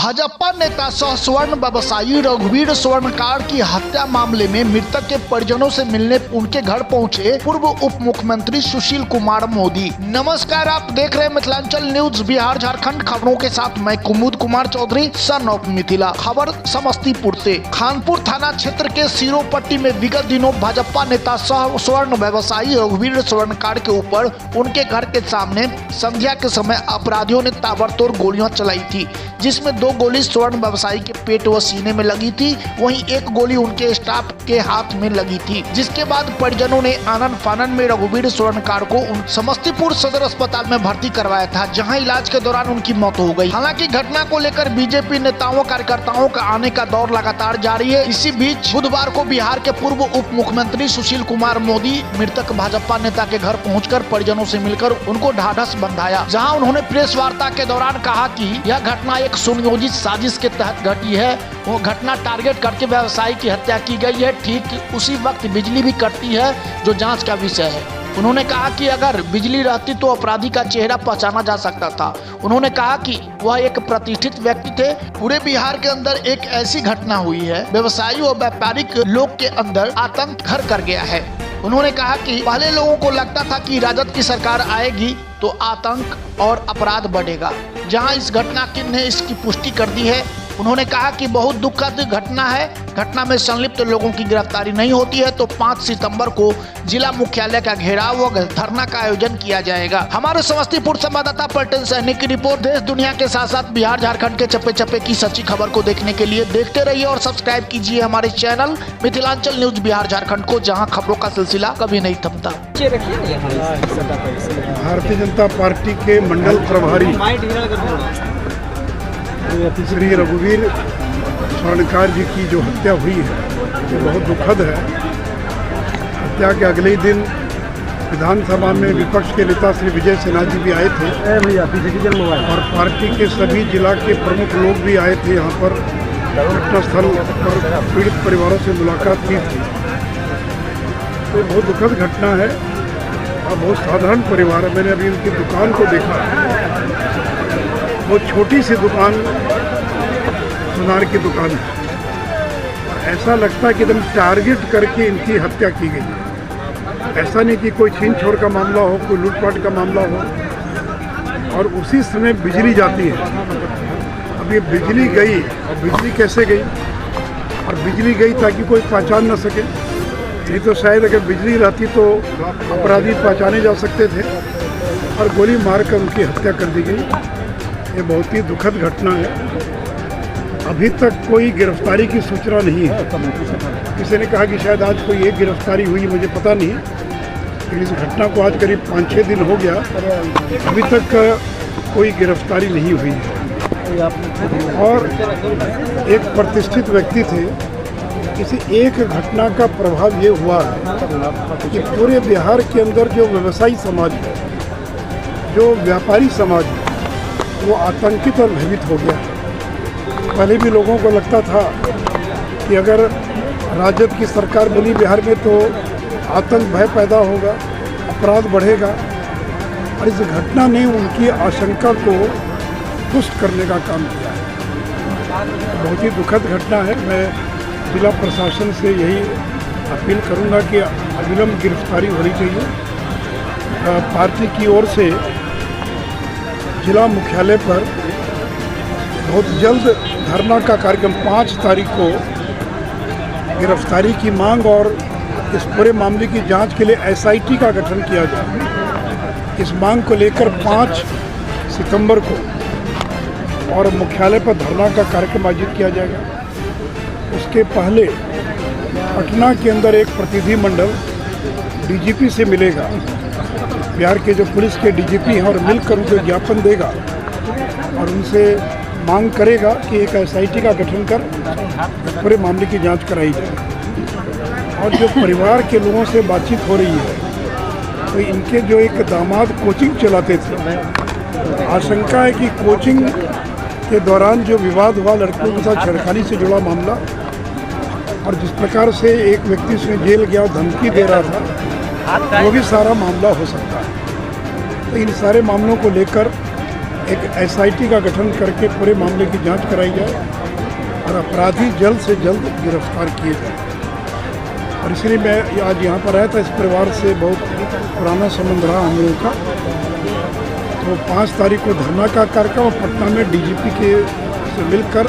भाजपा नेता सह स्वर्ण व्यवसायी रघुवीर स्वर्णकार की हत्या मामले में मृतक के परिजनों से मिलने उनके घर पहुंचे पूर्व उप मुख्यमंत्री सुशील कुमार मोदी। नमस्कार, आप देख रहे हैं मिथिलांचल न्यूज बिहार झारखंड। खबरों के साथ मैं कुमुद कुमार चौधरी, सन ऑफ मिथिला। खबर समस्तीपुर से। खानपुर थाना क्षेत्र के सिरोपट्टी में विगत दिनों भाजपा नेता सह स्वर्ण व्यवसायी रघुवीर स्वर्णकार के ऊपर उनके घर के सामने संध्या के समय अपराधियों ने ताबड़तोड़ गोलियां चलाई थी, जिसमें 2 गोली स्वर्ण व्यवसायी के पेट व सीने में लगी थी, वहीं 1 गोली उनके स्टाफ के हाथ में लगी थी। जिसके बाद परिजनों ने आनन फानन में रघुवीर स्वर्णकार को समस्तीपुर सदर अस्पताल में भर्ती करवाया था, जहां इलाज के दौरान उनकी मौत हो गई। हालांकि घटना को लेकर बीजेपी नेताओं कार्यकर्ताओं का आने का दौर लगातार जारी है। इसी बीच बुधवार को बिहार के पूर्व उप मुख्यमंत्री सुशील कुमार मोदी मृतक भाजपा नेता के घर पहुंचकर परिजनों से मिलकर उनको ढाढ़स बंधाया, जहां उन्होंने प्रेस वार्ता के दौरान कहा कि यह घटना एक सुनियोजित साजिश के तहत घटी है। वो घटना टारगेट करके व्यवसायी की हत्या की गई है। ठीक उसी वक्त बिजली भी कटती है, जो जांच का विषय है। उन्होंने कहा कि अगर बिजली रहती तो अपराधी का चेहरा पहचाना जा सकता था। उन्होंने कहा कि वह एक प्रतिष्ठित व्यक्ति थे। पूरे बिहार के अंदर एक ऐसी घटना हुई है, व्यवसायी और व्यापारिक लोग के अंदर आतंक घर कर गया है। उन्होंने कहा कि पहले लोगों को लगता था कि राजद की सरकार आएगी तो आतंक और अपराध बढ़ेगा, जहां इस घटना ने इसकी पुष्टि कर दी है। उन्होंने कहा कि बहुत दुखद घटना है। घटना में संलिप्त लोगों की गिरफ्तारी नहीं होती है तो 5 सितंबर को जिला मुख्यालय का घेराव व धरना का आयोजन किया जाएगा। हमारे समस्तीपुर संवाददाता पलटन सैनिक की रिपोर्ट। देश दुनिया के साथ साथ बिहार झारखंड के चप्पे चप्पे की सच्ची खबर को देखने के लिए देखते रहिए और सब्सक्राइब कीजिए हमारे चैनल मिथिलांचल न्यूज बिहार झारखंड को, जहाँ खबरों का सिलसिला कभी नहीं थमता। भारतीय जनता पार्टी के मंडल प्रभारी श्री रघुवीर स्वर्णकार जी की जो हत्या हुई है, ये बहुत दुखद है। हत्या के अगले ही दिन विधानसभा में विपक्ष के नेता श्री विजय सिन्हा जी भी आए थे और पार्टी के सभी जिला के प्रमुख लोग भी आए थे। यहाँ पर घटनास्थल पर पीड़ित परिवारों से मुलाकात की थी। तो बहुत दुखद घटना है और बहुत साधारण परिवार है। मैंने अभी उनकी दुकान को देखा, वो छोटी सी दुकान, सुनार की दुकान है, और ऐसा लगता है कि एकदम टारगेट करके इनकी हत्या की गई है। ऐसा नहीं कि कोई छीन छोड़ का मामला हो, कोई लूटपाट का मामला हो। और उसी समय बिजली जाती है। अब ये बिजली गई, और बिजली कैसे गई? और बिजली गई ताकि कोई पहचान न सके। नहीं तो शायद अगर बिजली रहती तो अपराधी पहचाने जा सकते थे, और गोली मारकर उनकी हत्या कर दी गई। ये बहुत ही दुखद घटना है। अभी तक कोई गिरफ्तारी की सूचना नहीं है। किसी ने कहा कि शायद आज कोई एक गिरफ्तारी हुई, मुझे पता नहीं, लेकिन इस घटना को आज करीब 5-6 दिन हो गया, अभी तक कोई गिरफ्तारी नहीं हुई है। और एक प्रतिष्ठित व्यक्ति थे। किसी एक घटना का प्रभाव ये हुआ है कि पूरे बिहार के अंदर जो व्यवसायी समाज है, जो व्यापारी समाज है, वो आतंकित और भयभीत हो गया है। पहले भी लोगों को लगता था कि अगर राजद की सरकार बनी बिहार में तो आतंक भय पैदा होगा, अपराध बढ़ेगा, और इस घटना ने उनकी आशंका को पुष्ट करने का काम किया है। बहुत ही दुखद घटना है। मैं जिला प्रशासन से यही अपील करूंगा कि अविलंब गिरफ्तारी होनी चाहिए। पार्टी की ओर से जिला मुख्यालय पर बहुत जल्द धरना का कार्यक्रम 5 तारीख को गिरफ्तारी की मांग और इस पूरे मामले की जांच के लिए SIT का गठन किया जाए। इस मांग को लेकर 5 सितंबर को और मुख्यालय पर धरना का कार्यक्रम आयोजित किया जाएगा। उसके पहले पटना के अंदर एक प्रतिनिधि मंडल DGP से मिलेगा, बिहार के जो पुलिस के DGP हैं, और मिलकर उनको ज्ञापन देगा और उनसे मांग करेगा कि एक SIT का गठन कर पूरे मामले की जांच कराई जाए। और जो परिवार के लोगों से बातचीत हो रही है, तो इनके जो एक दामाद कोचिंग चलाते थे, आशंका है कि कोचिंग के दौरान जो विवाद हुआ, लड़कियों के साथ छेड़खानी से जुड़ा मामला, और जिस प्रकार से एक व्यक्ति से जेल गया, धमकी दे रहा था, वो भी सारा मामला हो सकता है। तो इन सारे मामलों को लेकर एक SIT का गठन करके पूरे मामले की जांच कराई जाए और अपराधी जल्द से जल्द गिरफ्तार किए जाए। और इसलिए मैं आज यहाँ पर आया था। इस परिवार से बहुत पुराना संबंध रहा हम लोगों का। तो 5 तारीख को धरना का कार्यक्रम पटना में DGP के से मिलकर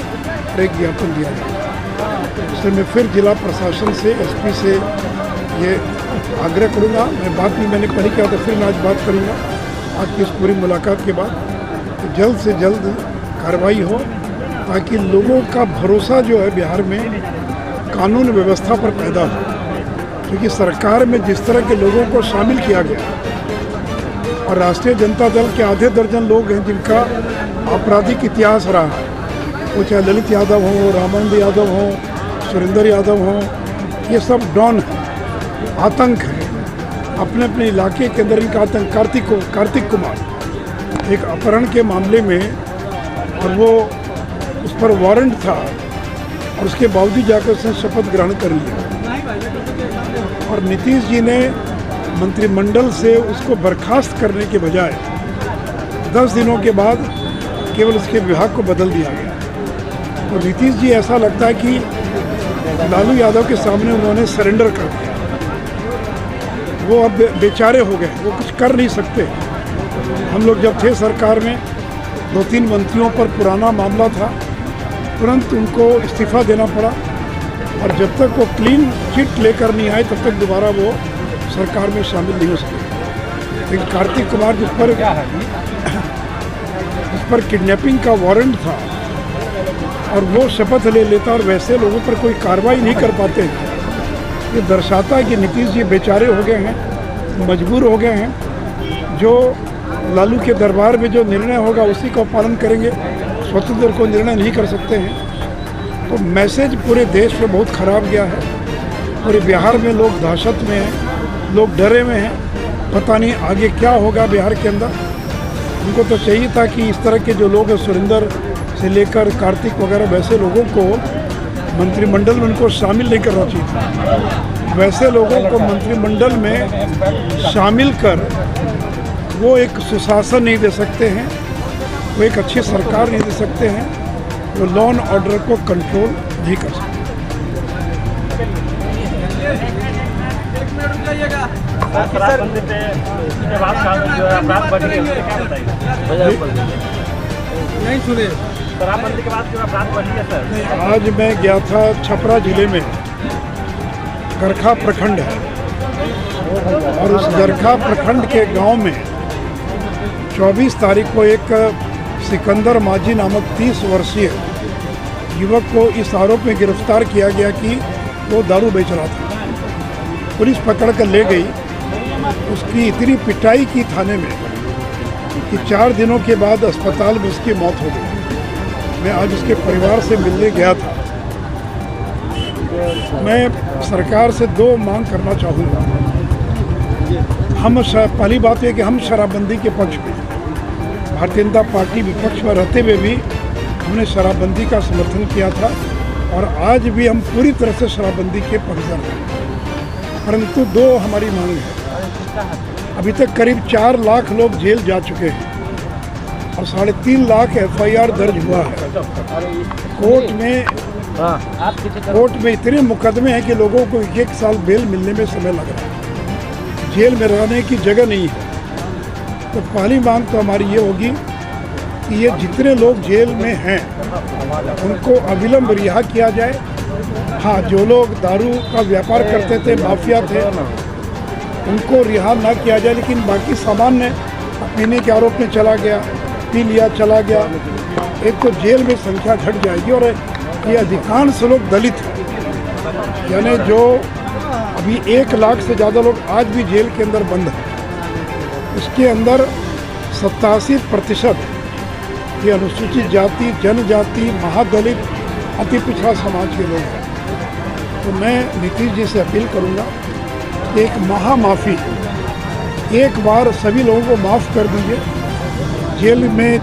एक ज्ञापन दिया गया। इसलिए मैं फिर जिला प्रशासन से SP से ये आग्रह करूँगा। मैं बात भी मैंने पहले किया था, फिर मैं आज बात करूँगा आज की इस पूरी मुलाकात के बाद कि जल्द से जल्द कार्रवाई हो, ताकि लोगों का भरोसा जो है बिहार में कानून व्यवस्था पर पैदा हो। क्योंकि सरकार में जिस तरह के लोगों को शामिल किया गया और राष्ट्रीय जनता दल के आधे दर्जन लोग हैं जिनका आपराधिक इतिहास रहा है, वो चाहे ललित यादव हो, रामानंद यादव हो, सुरेंद्र यादव हो, ये सब डॉन है, आतंक है अपने अपने इलाके के अंदर। इनका आतंक कार्तिक कुमार एक अपहरण के मामले में, और वो उस पर वारंट था और उसके बावजूद जाकर उसने शपथ ग्रहण कर लिया। और नीतीश जी ने मंत्रिमंडल से उसको बर्खास्त करने के बजाय 10 दिनों के बाद केवल उसके विभाग को बदल दिया गया। तो नीतीश जी ऐसा लगता है कि लालू यादव के सामने उन्होंने सरेंडर कर दिया। वो अब बेचारे हो गए, वो कुछ कर नहीं सकते। हम लोग जब थे सरकार में 2-3 मंत्रियों पर पुराना मामला था, तुरंत उनको इस्तीफा देना पड़ा और जब तक वो क्लीन चिट लेकर नहीं आए तब तक दोबारा वो सरकार में शामिल नहीं हो सके। लेकिन कार्तिक कुमार जिस पर किडनैपिंग का वारंट था और वो शपथ ले लेता और वैसे लोगों पर कोई कार्रवाई नहीं कर पाते, ये दर्शाता है कि नीतीश जी बेचारे हो गए हैं, मजबूर हो गए हैं। जो लालू के दरबार में जो निर्णय होगा उसी का पालन करेंगे, स्वतंत्र को निर्णय नहीं कर सकते हैं। तो मैसेज पूरे देश में बहुत ख़राब गया है। पूरे बिहार में लोग दहशत में हैं, लोग डरे हुए हैं, पता नहीं आगे क्या होगा बिहार के अंदर। उनको तो चाहिए था कि इस तरह के जो लोग हैं, सुरेंद्र से लेकर कार्तिक वगैरह, वैसे लोगों को मंत्रिमंडल में उनको शामिल नहीं करना चाहिए था। वैसे लोगों को मंत्रिमंडल में शामिल कर वो एक सुशासन नहीं दे सकते हैं, वो एक अच्छी सरकार नहीं दे सकते हैं, वो लॉ एंड ऑर्डर को कंट्रोल नहीं कर सकते। शराबबंदी पे उसके बाद जो है अपराध बढ़ गए, क्या बताइए? नहीं सुने। शराबबंदी के बाद जो अपराध बढ़ गया सर। आज मैं गया था छपरा जिले में, गरखा प्रखंड है, और उस गरखा प्रखंड के गांव में 24 तारीख को एक सिकंदर माझी नामक 30 वर्षीय युवक को इस आरोप में गिरफ्तार किया गया कि वो दारू बेच रहा था। पुलिस पकड़ कर ले गई। उसकी इतनी पिटाई की थाने में कि 4 दिनों के बाद अस्पताल में उसकी मौत हो गई। मैं आज उसके परिवार से मिलने गया था। मैं सरकार से 2 मांग करना चाहूँगा। पहली बात है कि हम शराबबंदी के पक्ष में, भारतीय जनता पार्टी विपक्ष में रहते हुए भी हमने शराबबंदी का समर्थन किया था और आज भी हम पूरी तरह से शराबबंदी के पक्षधर हैं। परंतु 2 हमारी मांग है। अभी तक करीब 4 लाख लोग जेल जा चुके हैं और 3.5 लाख FIR दर्ज हुआ है। कोर्ट में इतने मुकदमे हैं कि लोगों को 1 साल बेल मिलने में समय लग रहा है। जेल में रहने की जगह नहीं है। तो पहली मांग तो हमारी ये होगी कि ये जितने लोग जेल में हैं उनको अविलंब रिहा किया जाए। हाँ, जो लोग दारू का व्यापार करते थे, माफिया थे, उनको रिहा ना किया जाए, लेकिन बाकी सामान्य पीने के आरोप में चला गया, पी लिया चला गया, एक तो जेल में संख्या घट जाएगी। और ये अधिकांश लोग दलित हैं, यानी जो अभी 1 लाख से ज़्यादा लोग आज भी जेल के अंदर बंद हैं, उसके अंदर 87% ये अनुसूचित जाति, जनजाति, महादलित, अति पिछड़ा समाज के लोग हैं। तो मैं नीतीश जी से अपील करूंगा कि एक महामाफ़ी, एक बार सभी लोगों को माफ़ कर दीजिए। जेल में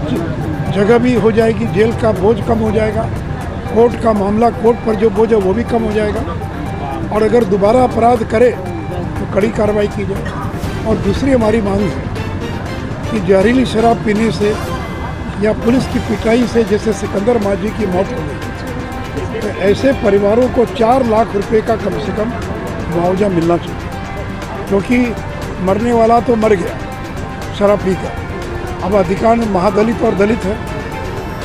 जगह भी हो जाएगी, जेल का बोझ कम हो जाएगा, कोर्ट का मामला, कोर्ट पर जो बोझ है वो भी कम हो जाएगा। और अगर दोबारा अपराध करे तो कड़ी कार्रवाई की जाए। और दूसरी हमारी मांग है कि जहरीली शराब पीने से या पुलिस की पिटाई से जैसे सिकंदर माझी की मौत हो गई, तो ऐसे परिवारों को 4 लाख रुपए का कम से कम मुआवजा मिलना चाहिए, क्योंकि मरने वाला तो मर गया शराब पी कर। अब अधिकांश महादलित और दलित है,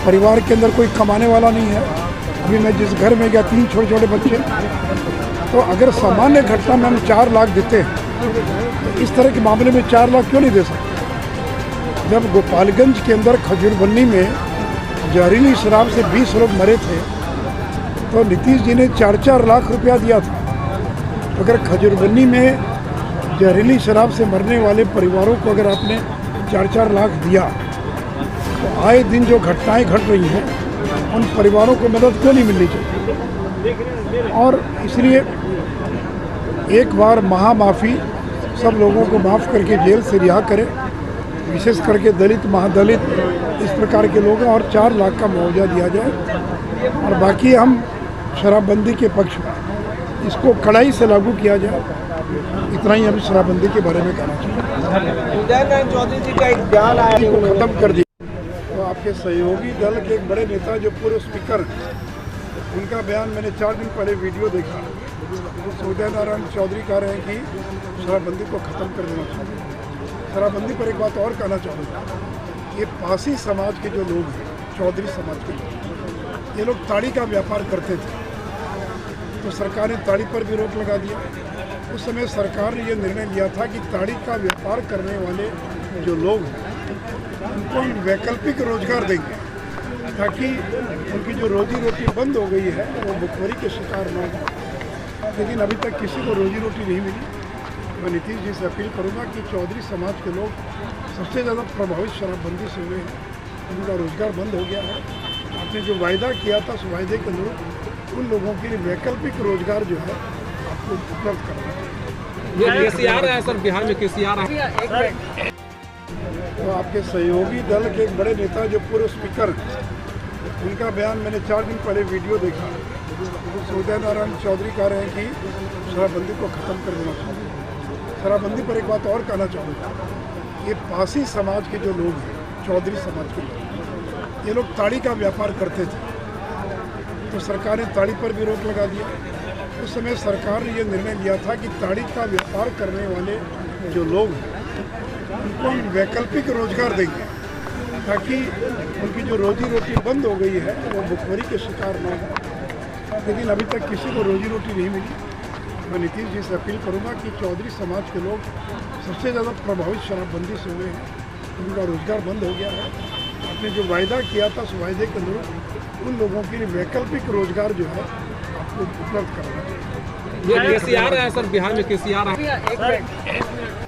परिवार के अंदर कोई कमाने वाला नहीं है। अभी मैं जिस घर में गया 3 छोटे छोटे बच्चे, तो अगर सामान्य घटना में हम 4 लाख देते हैं तो इस तरह के मामले में 4 लाख क्यों नहीं दे सकते। जब गोपालगंज के अंदर खजूरबन्नी में जहरीली शराब से 20 लोग मरे थे, तो नीतीश जी ने 4-4 लाख रुपया दिया था। अगर खजूरबन्नी में जहरीली शराब से मरने वाले परिवारों को अगर आपने 4-4 लाख दिया, तो आए दिन जो घटनाएं घट रही हैं उन परिवारों को मदद क्यों नहीं मिलनी चाहिए। और इसलिए एक बार महामाफ़ी सब लोगों को माफ़ करके जेल से रिहा करें, विशेष करके दलित महादलित इस प्रकार के लोग हैं, और 4 लाख का मुआवजा दिया जाए। और बाकी हम शराबबंदी के पक्ष में, इसको कड़ाई से लागू किया जाए, इतना ही हम शराबबंदी के बारे में कहना चाहिए। उदय नारायण चौधरी जी का एक बयान आया को खत्म कर दिया। तो आपके सहयोगी दल के एक बड़े नेता जो पूर्व स्पीकर, उनका बयान मैंने 4 दिन पहले वीडियो देखा। तो उदय नारायण चौधरी कह रहे हैं कि शराबबंदी को ख़त्म कर देना चाहिए। शराबबंदी पर एक बात और कहना चाहूँगा, ये पासी समाज के जो लोग हैं, चौधरी समाज के लोग, ये लोग ताड़ी का व्यापार करते थे, तो सरकार ने ताड़ी पर भी रोक लगा दिया। उस समय सरकार ने ये निर्णय लिया था कि ताड़ी का व्यापार करने वाले जो लोग हैं उनको वैकल्पिक रोजगार देंगे, ताकि उनकी जो रोजी रोटी बंद हो गई है वो भुखमरी के शिकार न हो। लेकिन अभी तक किसी को रोजी रोटी नहीं मिली। मैं नीतीश जी से अपील करूंगा कि चौधरी समाज के लोग सबसे ज़्यादा प्रभावित शराबबंदी से हुए हैं, उनका रोजगार बंद हो गया है। आपने जो वायदा किया था उस वायदे के अनुरूप उन लोगों के लिए वैकल्पिक रोजगार जो है आपको उपलब्ध करना चाहिए। ये केसीआर है सर, बिहार में केसीआर है। तो आपके सहयोगी दल के एक बड़े नेता जो पूर्व स्पीकर, उनका बयान मैंने 4 दिन पहले वीडियो देखा। तो उदय नारायण चौधरी कह रहे हैं कि शराबबंदी को ख़त्म कर देना चाहिए। शराबबंदी पर एक बात और कहना चाहूँगा, ये पासी समाज के जो लोग हैं, चौधरी समाज के लोग, ये लोग ताड़ी का व्यापार करते थे, तो सरकार ने ताड़ी पर भी रोक लगा दिया। उस समय सरकार ने ये निर्णय लिया था कि ताड़ी का व्यापार करने वाले जो लोग हैं उनको वैकल्पिक रोजगार देंगे, ताकि उनकी जो रोजी रोटी बंद हो गई है वो भुखमरी के शिकार न हो। लेकिन अभी तक किसी को रोजी रोटी नहीं मिली। मैं नीतीश जी से अपील करूंगा कि चौधरी समाज के लोग सबसे ज़्यादा प्रभावित शराबबंदी से हुए हैं, उनका रोजगार बंद हो गया है। आपने जो वायदा किया था उस वायदे के अनुरूप उन लोगों के लिए वैकल्पिक रोजगार जो है आपको उपलब्ध करना चाहिए। ये केसीआर है सर, बिहार में केसीआर है।